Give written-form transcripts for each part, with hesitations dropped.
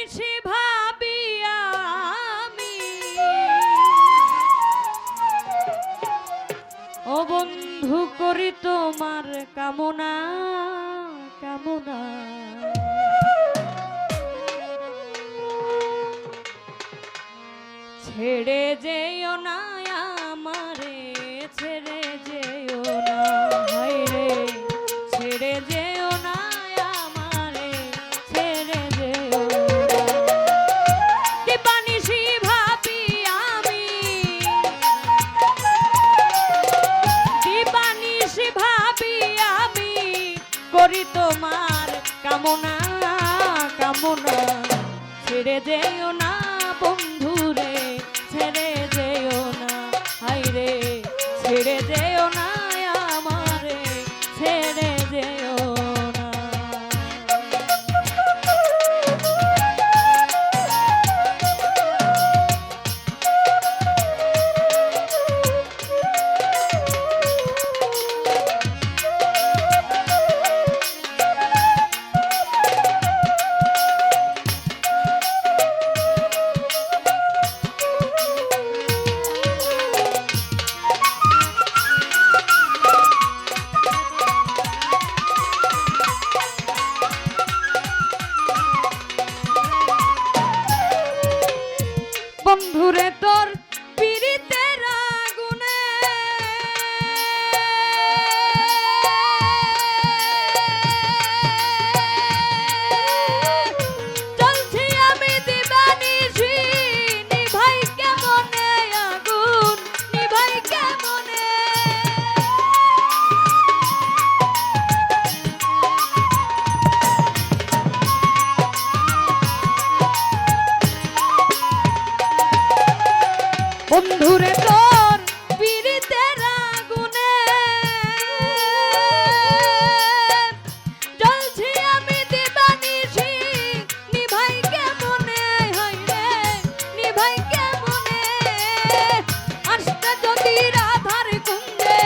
সে ভাবিয়া আমি ও বন্ধু করি তোমার কামনা কামনা ছেড়ে যেও না আমারে ছেড়ে যেও না হায়রে ছেড়ে যেও না আমারে ছেড়ে যেও না দিবানিশি ভাবি আমি দিবানিশি ভাবি আমি করি তোমার কামনা কামনা ছেড়ে যেও না বন্ধুরে ছেড়ে যেও না হায়রে ছেড়ে যেও না আমারে ছেড়ে যেও না বন্ধুরে তোর পীড়িতের আগুনে চলছি আমি দিবানিশি নিভাই কেমনে আগুন নিভাই কেমনে বন্ধুরে তোর পীড়িতের আগুনে জ্বলছি আমি দিবানিশি নিভাই কেমনে হায়রে নিভাই কেমনে আসতে যদি রাধার কুঞ্জে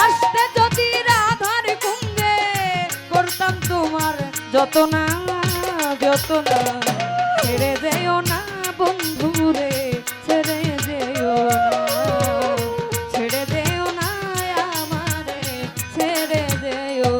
আসতে যদি রাধার কুঞ্জে করতাম তোমার যতনা যতনা ছেড়ে যেও না বন্ধুরে ছেড়ে যেও না ছেড়ে যেও না আমারে ছেড়ে যেও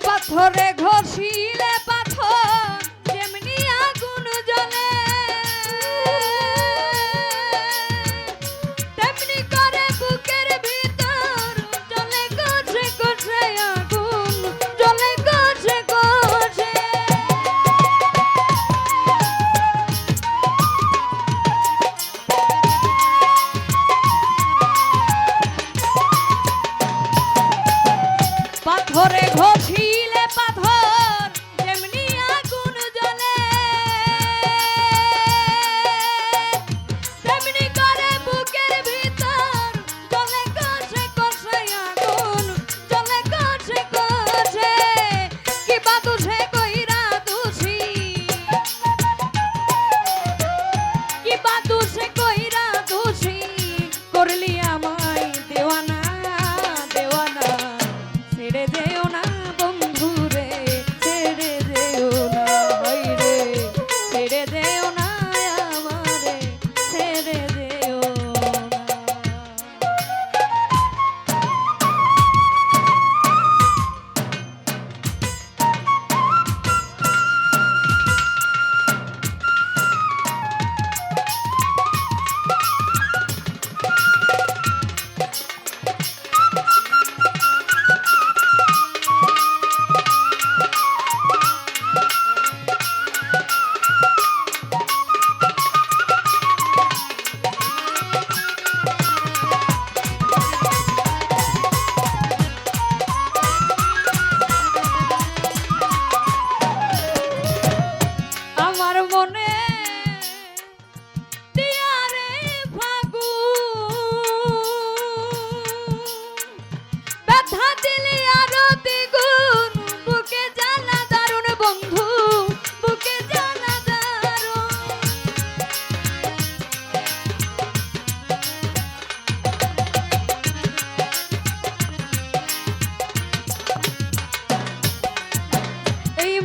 পাথরে ঘষিলে পাথর যেমনি আগুন জ্বলে তেমনি করে বুকের ভিতর জ্বলে গছে গছে আগুন জ্বলে গছে গছে পাথরে ঘষিলে পাথর যেমনি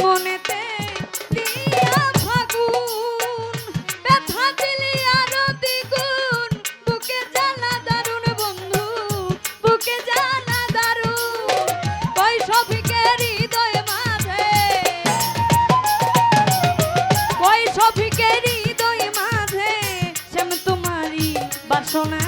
মনেতে দিয়া ফাগুন ব্যথা দিলি আরো দ্বিগুণ বুকে জ্বালা দারুণ বন্ধু বুকে জ্বালা দারুণ কই সফিকের হৃদয় মাঝে কই সফিকের হৃদয় মাঝে শ্যাম তোমারই বাসনা